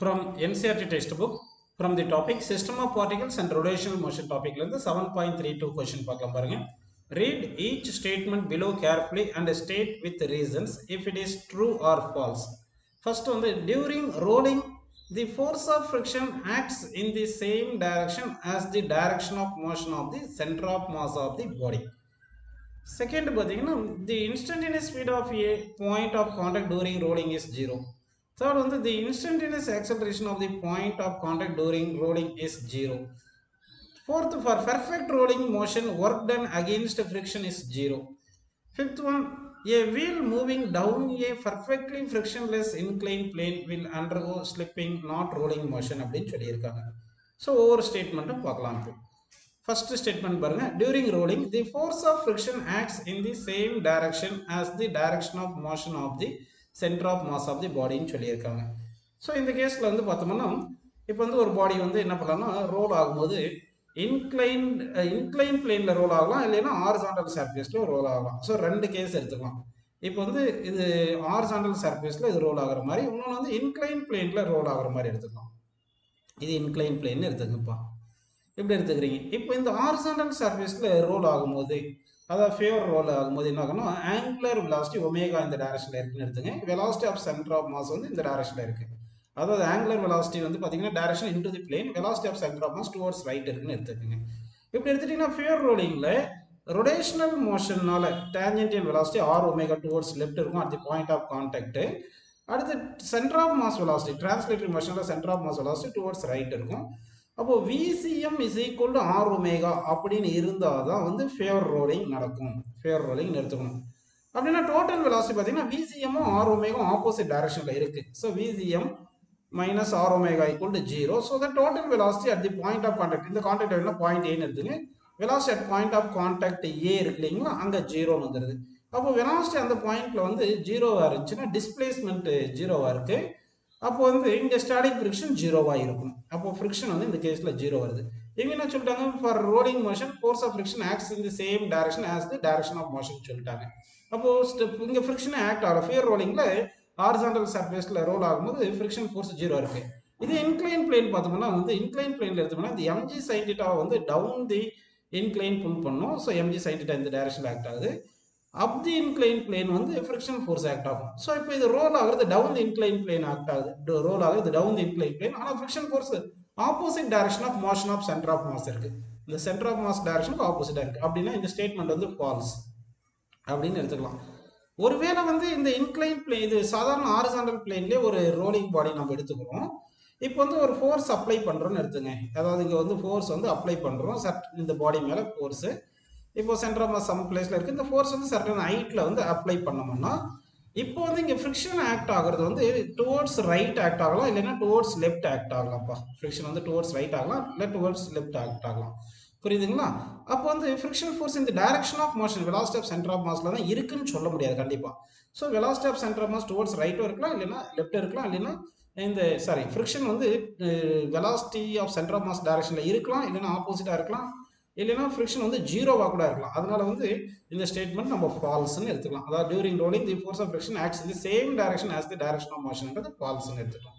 from NCERT textbook from the topic system of particles and rotational motion topic la 7.32 question பார்க்கலாம் பாருங்க. Read each statement below carefully and state with reasons if it is true or false. First வந்து during rolling the force of friction acts in the same direction as the direction of motion of the center of mass of the body. Second பார்த்தீங்கன்னா the instantaneous speed of a point of contact during rolling is 0. Third வந்து the instantaneous acceleration of the point of contact during rolling is 0. Fourth, for perfect rolling motion work done against friction is 0. Fifth one, a wheel moving down a perfectly frictionless inclined plane will undergo slipping not rolling motion அப்படின்னு சொல்லியிருக்காங்க. So ஒவ்வொரு ஸ்டேட்மெண்ட்டும் பார்க்கலாம். First statement பாருங்க, during rolling the force of friction acts in the same direction as the direction of motion of the center of mass of the body ன்னு சொல்லியிருக்காங்க. So இந்த கேஸில் வந்து பார்த்தோம்னா இப்போ வந்து ஒரு பாடி வந்து என்ன பண்ணலாம்னா ரோல் ஆகும்போது இன்க்ளைன் பிளேனில் ரோல் ஆகலாம், இல்லைன்னா ஹாரிசான்டல் சர்ஃபேஸில் ரோல் ஆகலாம். ஸோ ரெண்டு கேஸ் எடுத்துக்கலாம். இப்போ வந்து இது ஹாரிசான்டல் சர்ஃபேஸில் இது ரோல் ஆகிற மாதிரி, இன்னொன்று வந்து இன்க்ளைன் பிளேனில் ரோல் ஆகிற மாதிரி எடுத்துக்கலாம். இது இன்க்ளைன் பிளேன் எடுத்துக்கப்பா, இப்படி எடுத்துக்கிறீங்க. இப்போ இந்த ஹாரிசான்டல் சர்ஃபேஸில் ரோல் ஆகும்போது, அதாவது ஃபேவர் ரோல் ஆகும்போது என்ன ஆகணும், ஆங்குலர் வெலாசிட்டி ஒமேகா இந்த டைரக்ஷனில் இருக்குன்னு எடுத்துங்க. Velocity of centre of mass வந்து இந்த டைரக்ஷனில் இருக்குது. அதாவது ஆங்குலர் வெலாசிட்டி வந்து பார்த்தீங்கன்னா direction into the plane, velocity of centre of mass towards right இருக்குன்னு எடுத்துக்கோங்க. இப்படி எடுத்துட்டிங்கன்னா ஃபேவர் ரோலிங்கில் ரொடேஷனல் மோஷன்னால tangential velocity R omega towards left இருக்கும் at the point of contact. அடுத்து centre of mass velocity translatory மோஷனில் centre of mass velocity towards right இருக்கும். அப்போ VCM is equal to R omega அப்படின்னு இருந்தால் தான் வந்து ஃபேவர் ரோலிங் நடக்கும். ஃபேவர் ரோலிங் எடுத்துக்கணும். அப்படின்னா டோட்டல் வெலாசிட்டி பார்த்தீங்கன்னா VCMும் ஆர் ஒமேகாவும் ஆப்போசிட் டைரக்ஷனில் இருக்குது. So VCM minus R omega equal to 0. So the total velocity at the point of contact, இந்த கான்டாக்ட் என்ன பாயிண்ட் ஏன்னு எடுத்துங்க. Velocity at point of contact A இருக்கு இல்லைங்களா, அங்கே 0ன்னு வந்துடுது. அப்போ வெலாசிட்டி அந்த பாயிண்ட்ல வந்து 0வா இருந்துச்சுன்னா டிஸ்பிளேஸ்மெண்ட் 0வா இருக்கு. அப்போ வந்து இங்கே ஸ்டாட்டிக் ஃப்ரிக்ஷன் 0வா இருக்கும். அப்போ ஃப்ரிக்ஷன் வந்து இந்த கேஸில் 0 வருது. இவங்க என்ன சொல்லிட்டாங்க, for rolling motion force of friction acts in the same direction as the direction of motion சொல்லிட்டாங்க. அப்போ இங்கே ஃப்ரிக்ஷன் ஆக்ட் ஆகல. ஃபேர் ரோலிங்கில் ஹாரிசான்டல் சர்ஃபேஸில் ரோல் ஆகும்போது ஃப்ரிக்ஷன் ஃபோர்ஸ் 0 இருக்கு. இது இன்க்ளைன் பிளேன் பார்த்தோம்னா வந்து இன்க்ளைன் பிளேனில் எடுத்தோம்னா இந்த mg sin θ வந்து டவுன் தி இன்க்ளைன் புல் பண்ணும். ஸோ mg sin θ இந்த டைரக்ஷனில் ஆக்ட் ஆகுது. அப் தி இன்க்ளைன் பிளேன் வந்து ஃப்ரிக்ஷன் ஃபோர்ஸ் ஆக்ட் ஆகும். ஸோ இப்போ இது ரோல் ஆகுறது down the incline plane act ஆகுது, ரோல் ஆகுது டவுன் தி இன்க்ளைன் பிளேன். ஆனால் friction force opposite direction of motion of centre of mass இருக்கு. இந்த சென்டர் ஆஃப் மாஸ் டைரக்ஷனுக்கு ஆப்போசிட்டாக இருக்கு. அப்படின்னா இந்த ஸ்டேட்மெண்ட் வந்து ஃபால்ஸ் அப்படின்னு எடுத்துக்கலாம். ஒருவேளை வந்து இந்த இன்க்ளைன் பிளேன், இது சாதாரண ஹாரிசான்டல் பிளேன்லேயே ஒரு ரோலிங் பாடி நம்ம எடுத்துக்கிறோம். இப்போ வந்து ஒரு ஃபோர்ஸ் அப்ளை பண்ணுறோன்னு எடுத்துங்க. அதாவது இங்கே வந்து ஃபோர்ஸ் வந்து அப்ளை பண்ணுறோம் இந்த பாடி மேலே ஃபோர்ஸு. இப்போ சென்டர் ஆஃப் மாஸ் சம் பிளேஸில் இருக்குது. இந்த ஃபோர்ஸ் வந்து சர்டன் ஹைட்டில் வந்து அப்ளை பண்ணோம்னா இப்போ வந்து இங்கே ஃப்ரிக்ஷன் ஆக்ட் ஆகிறது வந்து டுவோர்ட்ஸ் ரைட் ஆக்ட் ஆகலாம், இல்லைன்னா டுவோர்ட்ஸ் லெஃப்ட் ஆக்ட் ஆகலாம்ப்பா. ஃப்ரிக்ஷன் வந்து டுவோர்ட்ஸ் ரைட் ஆகலாம், இல்லை டுவோர்ட்ஸ் லெஃப்ட் ஆக்ட் ஆகலாம். புரியுதுங்களா? அப்போ வந்து ஃப்ரிக்ஷன் ஃபோர்ஸ் இந்த direction of motion velocity of centre of மாஸ்ல தான் இருக்குன்னு சொல்ல முடியாது கண்டிப்பாக. So velocity of centre of mass towards ரைட்டும் இருக்கலாம், இல்லைன்னா லெஃப்ட் இருக்கலாம், இல்லைன்னா இந்த ஃப்ரிக்ஷன் வந்து velocity of centre of mass டைரக்ஷனில் இருக்கலாம், இல்லைன்னா ஆப்போசிட்டாக இருக்கலாம், இல்லைன்னா ஃப்ரிக்ஷன் வந்து 0வா கூட இருக்கலாம். அதனால வந்து இந்த ஸ்டேட்மெண்ட் நம்ம ஃபால்ஸ்ன்னு எடுத்துக்கலாம். அதாவது during rolling the force of friction acts in the same direction as the direction of மோஷன்ன்றது ஃபால்ஸ்ன்னு எடுத்துக்கலாம்.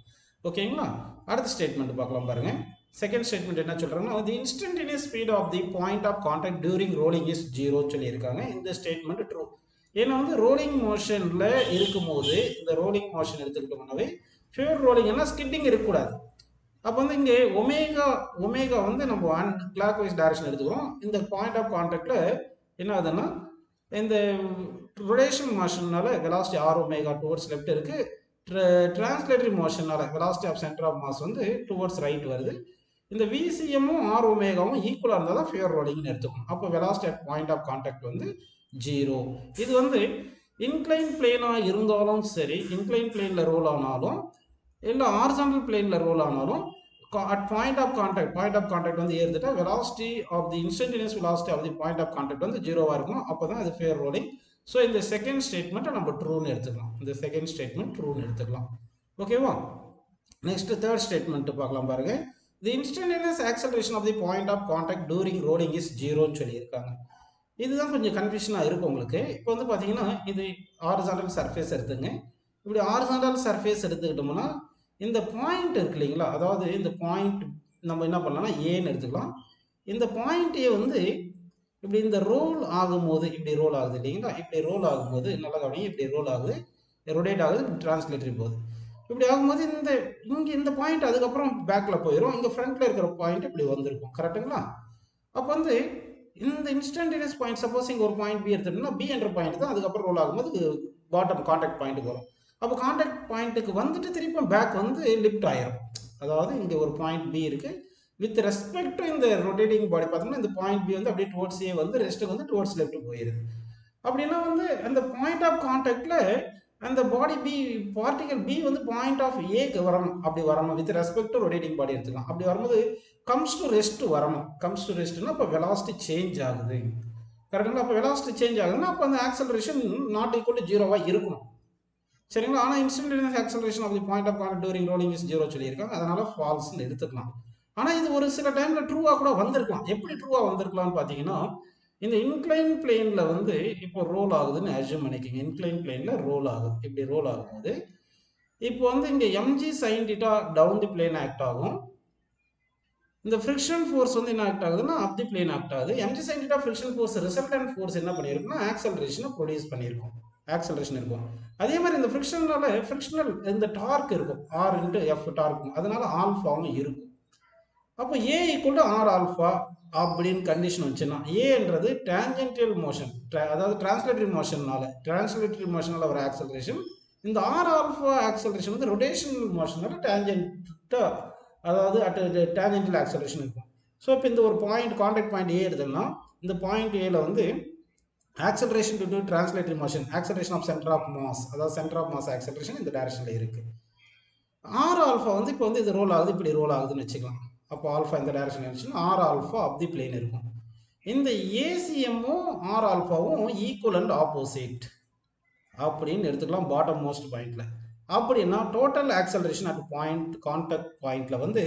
ஓகேங்களா? அடுத்த ஸ்டேட்மெண்ட் பார்க்கலாம் பாருங்க. செகண்ட் ஸ்டேட்மெண்ட் என்ன சொல்றாங்கன்னா, the instantaneous speed of the point of contact during rolling is 0 சொல்லியிருக்காங்க. இந்த ஸ்டேட்மெண்ட் ட்ரூ. ஏன்னா வந்து ரோலிங் மோஷன்ல இருக்கும்போது இந்த ரோலிங் மோஷன் எடுத்துக்கிட்டோம்னாவே ஃபேவர் ரோலிங்னா ஸ்கிட்டிங் இருக்கக்கூடாது. அப்போ வந்து இங்கே ஒமேகா வந்து நம்ம கிளாக் வைஸ் டைரக்ஷன் எடுத்துக்கிறோம். இந்த பாயிண்ட் ஆஃப் கான்டாக்ட்ல என்ன ஆகுதுன்னா இந்த ரொடேஷன் மோஷன்னால velocity R omega towards left இருக்கு. டிரான்ஸ்லேட்டரி மோஷனால velocity of centre of mass வந்து டுவர்ட்ஸ் ரைட் வருது. இந்த VCMும் ஆர் ஒமேகாவும் ஈக்குவலாக இருந்தால் தான் ஃபேவர் ரோலிங்னு எடுத்துக்கணும். அப்போ velocity at point of contact வந்து 0. இது வந்து இன்க்ளைன் பிளேனாக இருந்தாலும் சரி, இன்க்ளைன் பிளேனில் ரோல் ஆனாலும் இல்லை ஹாரிசான்டல் பிளேனில் ரோல் ஆனாலும் அட் பாயிண்ட் ஆஃப் கான்டாக்ட் வந்து ஏறுதுட்டா velocity of the instantaneous velocity of the point of contact வந்து 0வா இருக்கும். அப்போ தான் அது ஃபேவர் ரோலிங். ஸோ இந்த செகண்ட் ஸ்டேட்மெண்ட்டை நம்ம ட்ரூன்னு எடுத்துக்கலாம். இந்த செகண்ட் ஸ்டேட்மெண்ட் ட்ரூன்னு எடுத்துக்கலாம். ஓகேவா? நெக்ஸ்ட் தேர்ட் ஸ்டேட்மெண்ட் பார்க்கலாம் பாருங்க. The instantaneous acceleration of the point of contact during rolling is 0ன்னு சொல்லியிருக்காங்க. இதுதான் கொஞ்சம் கன்ஃபியூஷனாக இருக்கும் உங்களுக்கு. இப்போ வந்து பார்த்தீங்கன்னா இது ஹாரிசான்டல் சர்ஃபேஸ் எடுத்துங்க. இப்படி ஹாரிசான்டல் சர்ஃபேஸ் எடுத்துக்கிட்டோம்னா இந்த பாயிண்ட் இருக்கு இல்லைங்களா, அதாவது இந்த பாயிண்ட் நம்ம என்ன பண்ணலாம்னா ஏன்னு எடுத்துக்கலாம். இந்த பாயிண்ட் ஏ வந்து இப்படி இந்த ரோல் ஆகும்போது இப்படி ரோல் ஆகுது இல்லைங்களா, இப்படி ரோல் ஆகும்போது நல்லா கவனிங்க, இப்படி ரோல் ஆகுது, ரொட்டேட் ஆகுது, டிரான்ஸ்லேட்டரி போகுது. இப்படி ஆகும்போது இங்கே இந்த பாயிண்ட் அதுக்கப்புறம் பேக்கில் போயிடும், இங்கே ஃப்ரண்ட்டில் இருக்கிற பாயிண்ட் இப்படி வந்திருக்கும். கரெக்டுங்களா? அப்போ வந்து இந்த இன்ஸ்டன்டேனியஸ் பாயிண்ட், சப்போஸ் இங்கே ஒரு பாயிண்ட் பி எடுத்துட்டோம்னா பி என்ற பாயிண்ட் தான் அதுக்கப்புறம் ரோல் ஆகும்போது பாட்டம் கான்டாக்ட் பாயிண்ட்டுக்கு வரும். அப்போ கான்டாக்ட் பாயிண்ட்டுக்கு வந்துட்டு திருப்பி பேக் வந்து லிஃப்ட் ஆயிரும். அதாவது இங்கே ஒரு பாயிண்ட் பி இருக்குது, வித் ரெஸ்பெக்ட் டு இந்த ரொட்டேட்டிங் பாடி பார்த்தோம்னா இந்த பாயிண்ட் பி வந்து அப்படியே டுவர்ட்ஸ் ஏ வந்து ரெஸ்ட்டுக்கு வந்து டுவர்ட்ஸ் லெஃப்ட் போயிடுது. அப்படின்னா வந்து அந்த பாயிண்ட் ஆஃப் கான்டாக்டில் அந்த பாடி பி, பார்ட்டிகல் பி வந்து பாயிண்ட் ஆஃப் ஏக்கு வரணும். அப்படி வரணும் வித் ரெஸ்பெக்ட் டு ரொட்டேட்டிங் பாடி எடுத்துக்கலாம். அப்படி வரும்போது கம்ஸ் டு ரெஸ்ட் வரணும். கம்ஸ் டு ரெஸ்ட்னா அப்போ வெலாசிட்டி சேஞ்ச் ஆகுது. கரெக்டுங்களா? அப்போ வெலாசிட்டி சேஞ்ச் ஆகுதுன்னா அப்போ அந்த ஆக்சலரேஷன் நாட் ஈக்குவல் டு ஜீரோவாக இருக்கணும். சரிங்களா? ஆனால் instantaneous acceleration of the point of contact during rolling is zero சொல்லியிருக்காங்க. அதனால ஃபால்ஸ்ன்னு எடுத்துக்கலாம். ஆனால் இது ஒரு சில டைம்ல ட்ரூவாக கூட வந்திருக்கலாம். எப்படி ட்ரூவாக வந்திருக்கலாம்னு பார்த்தீங்கன்னா, இந்த இன்க்ளைன் பிளேன்ல வந்து இப்போ ரோல் ஆகுதுன்னு அஸ்யூம் பண்ணிக்கோங்க. இன்க்ளைன் பிளேன்ல ரோல் ஆகுது. இப்படி ரோல் ஆகும்போது இப்போ வந்து இங்கே mg sine theta down the plane act ஆகும். இந்த ஃப்ரிக்ஷன் ஃபோர்ஸ் வந்து என்ன ஆக்ட் ஆகுதுன்னா அப் தி பிளேன் ஆக்ட் ஆகுது. Mg sine theta friction force resultant force என்ன பண்ணியிருக்குன்னா ஆக்சலரேஷனை ப்ரொடியூஸ் பண்ணியிருக்கும். ஆக்சலரேஷன் இருக்கும். அதே மாதிரி இந்த ஃப்ரிக்ஷனால ஃப்ரிக்ஷனல் இந்த டார்க் இருக்கும், ஆர் இன்ட்டு எஃப் டார்க், அதனால ஆல்ஃபாவும் இருக்கும். அப்போ ஏ ஈக்குவல் டு ஆர் ஆல்ஃபா அப்படின்னு கண்டிஷன் வச்சுன்னா ஏன்றது டேஞ்சென்டியல் மோஷன், அதாவது டிரான்ஸ்லேட்டரி மோஷனால வர ஆக்சலரேஷன். இந்த ஆர் ஆல்ஃபா ஆக்சலரேஷன் வந்து ரொட்டேஷனல் மோஷனால டேஞ்சென்ட்டா, அதாவது டேஞ்சென்டியல் ஆக்சலரேஷன் இருக்கும். ஸோ இப்போ இந்த ஒரு பாயிண்ட் கான்டாக்ட் பாயிண்ட் ஏ எடுத்தோம்னா இந்த பாயிண்ட் ஏல வந்து acceleration to translatory motion, acceleration of centre of mass, அதாவது சென்டர் ஆஃப் மாஸ் ஆக்சலரேஷன் இந்த டைரக்ஷனில் இருக்கு. ஆர் ஆல்ஃபா வந்து இப்போ வந்து இது ரோல் ஆகுது, இப்படி ரோல் ஆகுதுன்னு வச்சுக்கலாம். அப்போ ஆல்ஃபா இந்த டைரக்ஷன் இருந்துச்சுன்னா R alpha of the plane இருக்கும். இந்த ஏசிஎம்மும் ஆர் ஆல்ஃபாவும் ஈக்குவல் அண்ட் ஆப்போசிட் அப்படின்னு எடுத்துக்கலாம் பாட்டம் மோஸ்ட் பாயிண்ட்ல. அப்படின்னா total acceleration at point contact பாயிண்ட்ல வந்து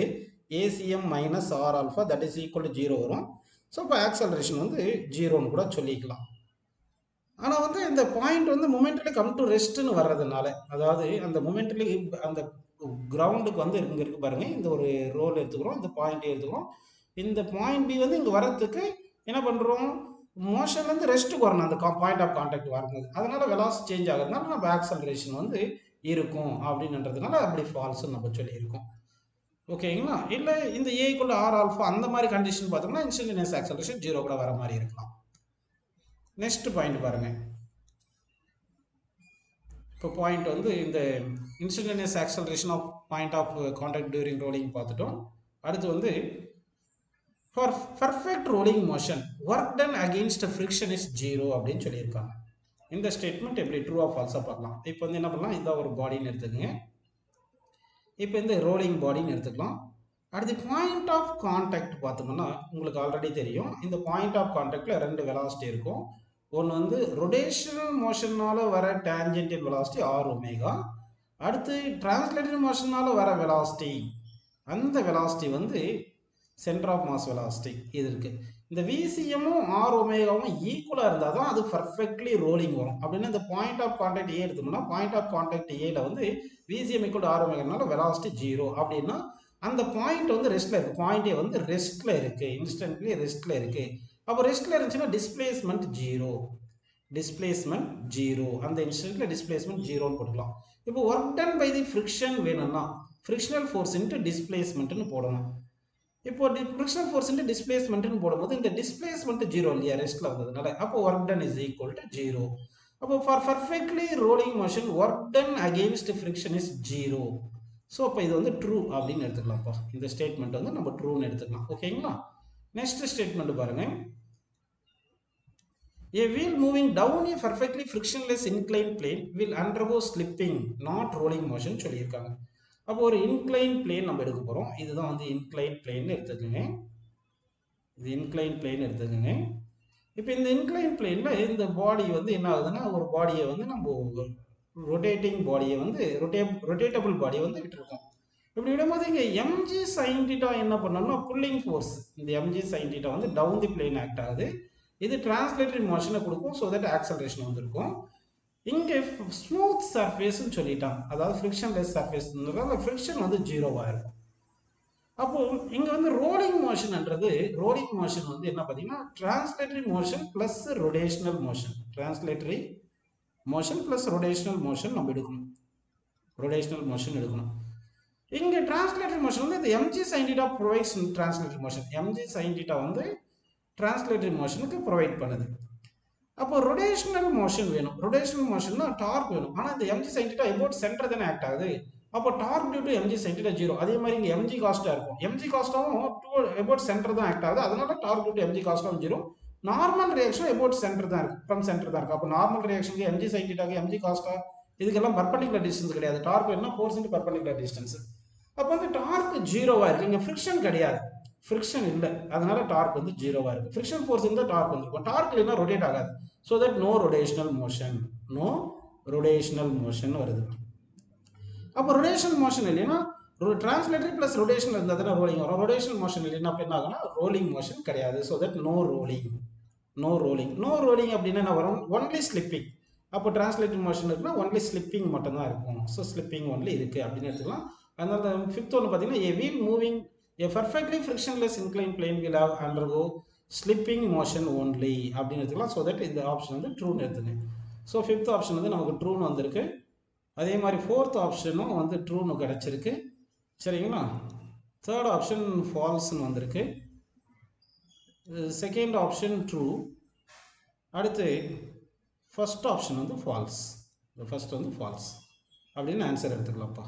ACM minus R alpha that is equal to zero வரும். ஸோ இப்போ ஆக்சலரேஷன் வந்து ஜீரோன்னு கூட சொல்லிக்கலாம். ஆனால் வந்து இந்த பாயிண்ட் வந்து மொமெண்ட்லி கம் டு ரெஸ்ட்னு வர்றதுனால, அதாவது அந்த மொமெண்ட்லி அந்த கிரவுண்டுக்கு வந்து இங்கே இருக்கு பாருங்க, இந்த ஒரு ரோல் எடுத்துக்கிறோம், இந்த பாயிண்ட் எடுத்துக்கிறோம். இந்த பாயிண்ட் பி வந்து இங்கே வரத்துக்கு என்ன பண்ணுறோம், மோஷன்லேருந்து ரெஸ்ட்டுக்கு வரணும் அந்த பாயிண்ட் ஆஃப் கான்டாக்ட் வரும்போது. அதனால வெலாசிட்டி சேஞ்ச் ஆகுதுனால நம்ம ஆக்சலரேஷன் வந்து இருக்கும் அப்படின்றதுனால அப்படி ஃபால்ஸ்ன்னு நம்ம சொல்லியிருக்கோம். ஓகேங்களா? இல்லை இந்த ஏக்குள்ள ஆர் ஆல்ஃபா அந்த மாதிரி கண்டிஷன் பார்த்தோம்னா இன்ஸ்டன்டேனியஸ் ஆக்சலரேஷன் ஜீரோ கூட வர மாதிரி இருக்கலாம். நெக்ஸ்ட் பாயிண்ட் பாருங்க. இப்போ பாயிண்ட் வந்து இந்த instantaneous acceleration of point of contact during rolling பார்த்துட்டோம். அடுத்து வந்து for perfect rolling motion work done against friction is zero அப்படின்னு சொல்லியிருக்காங்க. இந்த ஸ்டேட்மெண்ட் எப்படி ட்ரூ ஆஃப் ஃபால்ஸாக பார்க்கலாம். இப்போ வந்து என்ன பண்ணலாம், இதான் ஒரு பாடின்னு எடுத்துக்கோங்க. இப்போ இந்த ரோலிங் பாடின்னு எடுத்துக்கலாம். அடுத்து பாயிண்ட் ஆஃப் கான்டாக்ட் பார்த்தோம்னா உங்களுக்கு ஆல்ரெடி தெரியும், இந்த பாயிண்ட் ஆஃப் கான்டாக்டில் ரெண்டு வெலாசிட்டி இருக்கும். ஒன்று வந்து ரொட்டேஷனல் மோஷனால் வர டேஞ்சென்டியல் வெலாசிட்டி ஆர் ஒமேகா, அடுத்து டிரான்ஸ்லேட்டரி மோஷனால் வர வெலாசிட்டி, அந்த வெலாசிட்டி வந்து சென்டர் ஆஃப் மாஸ் வெலாசிட்டி இது இருக்குது. இந்த விசிஎம்மும் ஆர் ஒமேகாவும் ஈக்குவலாக இருந்தால் தான் அது பர்ஃபெக்ட்லி ரோலிங் வரும். அப்படின்னா இந்த பாயிண்ட் ஆஃப் கான்டாக்ட் ஏ எடுத்தோம்னா பாயிண்ட் ஆஃப் கான்டாக்ட் ஏல வந்து விசிஎம் ஈக்குவல் ஆர் ஒமேகானால வெலாசிட்டி ஜீரோ. அப்படின்னா அந்த பாயிண்ட் வந்து ரெஸ்ட்டில் இருக்குது, பாயிண்ட் ஏ வந்து ரெஸ்ட்டில் இருக்குது, இன்ஸ்டன்ட்லி ரெஸ்ட்டில் இருக்குது. அப்போ ரெஸ்ட்டில் இருந்துச்சுன்னா டிஸ்பிளேஸ்மெண்ட் ஜீரோ, டிஸ்பிளேஸ்மெண்ட் ஜீரோ, அந்த இன்ஸ்டன்ட்ல டிஸ்பிளேஸ்மெண்ட் ஜீரோன்னு போட்டுக்கலாம். இப்போ work done by the friction வேணும்னா ஃப்ரிக்ஷனல் ஃபோர்ஸ் இன்ட்டு டிஸ்பிளேஸ்மெண்ட்னு போடணும். இப்போ ஃப்ரிக்ஷனல் ஃபோர்ஸ் இன்ட்டு டிஸ்பிளேஸ்மெண்ட்னு போடும்போது இந்த டிஸ்பிளேஸ்மெண்ட் ஜீரோ இல்லையா ரெஸ்ட்டில் வந்ததுனால, அப்போ work done is equal to zero. அப்போ for perfectly rolling motion work done against friction is zero. So அப்போ இது வந்து ட்ரூ அப்படின்னு எடுத்துக்கலாம்ப்பா. இந்த ஸ்டேட்மெண்ட் வந்து நம்ம ட்ரூன்னு எடுத்துக்கலாம். ஓகேங்களா? நெக்ஸ்ட் ஸ்டேட்மெண்ட் பாருங்க. A wheel moving down a perfectly frictionless inclined plane will undergo slipping, not rolling motion சொல்லியிருக்காங்க. அப்போ ஒரு இன்க்ளைன் பிளேன் நம்ம எடுக்க போகிறோம். இதுதான் வந்து இன்க்ளைன் பிளேன் எடுத்துக்கோங்க. இது இன்க்ளைன் பிளேன் எடுத்துக்கோங்க. இப்போ இந்த இன்க்ளைன் பிளேனில் இந்த பாடி வந்து என்ன ஆகுதுன்னா, ஒரு பாடியை வந்து நம்ம ரொட்டேட்டிங் பாடியை வந்து ரொட்டேட்டபிள் பாடியை வந்து விட்டுருக்கோம். இப்படி விடும்போது இங்கே எம்ஜி சைன் தீட்டா என்ன பண்ணோம்னா புல்லிங் ஃபோர்ஸ், இந்த எம்ஜி சைன் தீட்டா வந்து டவுன் தி பிளேன் ஆக்ட் ஆகுது. இது டிரான்ஸ்லேட்டரி மோஷனை கொடுக்கும். ஸோ தட் ஆக்சலரேஷன் வந்திருக்கும். இங்கே ஸ்மூத் சர்ஃபேஸ்ன்னு சொல்லிட்டாங்க, அதாவது ஃப்ரிக்ஷன்லெஸ் சர்ஃபேஸ்ன்றதால ஃப்ரிக்ஷன் வந்து ஜீரோவாக இருக்கும். அப்போ இங்கே வந்து ரோலிங் மோஷன்ன்றது வந்து என்ன பார்த்தீங்கன்னா translatory motion plus rotational motion, translatory motion plus rotational motion நம்ம எடுக்கணும், ரொடேஷனல் மோஷன் எடுக்கணும். இங்கே டிரான்ஸ்லேட்டரி மோஷன் வந்து இந்த mg sin theta provides translatory motion, mg sin theta வந்து டிரான்ஸ்லேட்டரி மோஷனுக்கு ப்ரொவைட் பண்ணுது. அப்போ ரொடேஷனல் மோஷன் வேணும், ரொடேஷனல் மோஷன்னா டார்க் வேணும். ஆனால் இந்த mg sin theta about centre தானே ஆக்ட் ஆகுது, அப்போ torque due to mg sin theta 0. அதே மாதிரி இங்கே mg காஸ்டா இருக்கும், mg காஸ்டாவும் எபோட் சென்டர் தான் ஆக்ட் ஆகுது, அதனால டார்க் டியூ டு mg காஸ்டாவும் 0. நார்மல் ரியாக்ஷன் எபோட் சென்டர் தான் இருக்கு, ஃப்ரம் சென்டர் தான் இருக்கு. அப்போ நார்மல் ரியாக்ஷனுக்கு mg sin theta mg cos theta இதுக்கெல்லாம் பர்பண்டிகுலர் டிஸ்டன்ஸ் கிடையாது, டார்க் வேணும்னா ஃபோர்ஸ் இன்டு பர்பண்டிகுலர் டிஸ்டன்ஸ். அப்போ வந்து டார்க் ஜீரோவா இருக்கு, இங்க ஃப்ரிக்ஷன் கிடையாது, ஃப்ரிக்ஷன் இல்லை, அதனால டார்க் வந்து ஜீரோவா இருக்கு. ஃப்ரிக்ஷன் ஃபோர்ஸ் இருந்தால் டார்க் வந்துருக்கும், டார்க் இல்லைன்னா ரொட்டேட் ஆகாது. So that no rotational motion, no rotational motion வருது. அப்போ ரொடேஷனல் மோஷன் இல்லைன்னா டிரான்ஸ்லேட்டரி பிளஸ் ரொடேஷன் இருந்தால் தானே ரோலிங் வரும். ரொடேஷனல் மோஷன் இல்லைன்னா அப்போ என்ன ஆகும்னா ரோலிங் மோஷன் கிடையாது. So that no rolling, no rolling. No rolling அப்படின்னா என்ன வரும், ஒன்லி ஸ்லிப்பிங். அப்போ டிரான்ஸ்லேட்டரி மோஷன் இருக்குன்னா ஒன்லி ஸ்லிப்பிங் மட்டும்தான் இருக்கும். ஸோ ஸ்லிப்பிங் ஒன்லி இருக்கு அப்படின்னு எடுத்துக்கலாம். அதனால ஃபிஃப்த் ஒன்று பார்த்தீங்கன்னா a wheel moving a perfectly frictionless inclined plane will have undergo slipping motion only அப்படின்னு எடுத்துக்கலாம். ஸோ தட் இந்த ஆப்ஷன் வந்து ட்ரூன்னு எடுத்துங்க. ஸோ ஃபிஃப்த் ஆப்ஷன் வந்து நமக்கு ட்ரூன்னு வந்திருக்கு. அதே மாதிரி ஃபோர்த் ஆப்ஷனும் வந்து ட்ரூன்னு கிடச்சிருக்கு, சரிங்களா. தேர்ட் ஆப்ஷன் ஃபால்ஸ்ன்னு வந்திருக்கு, செகண்ட் ஆப்ஷன் ட்ரூ, அடுத்து ஃபர்ஸ்ட் ஆப்ஷன் வந்து ஃபால்ஸ், ஃபர்ஸ்ட் வந்து ஃபால்ஸ் அப்படின்னு ஆன்சர் எடுத்துக்கலாம்ப்பா.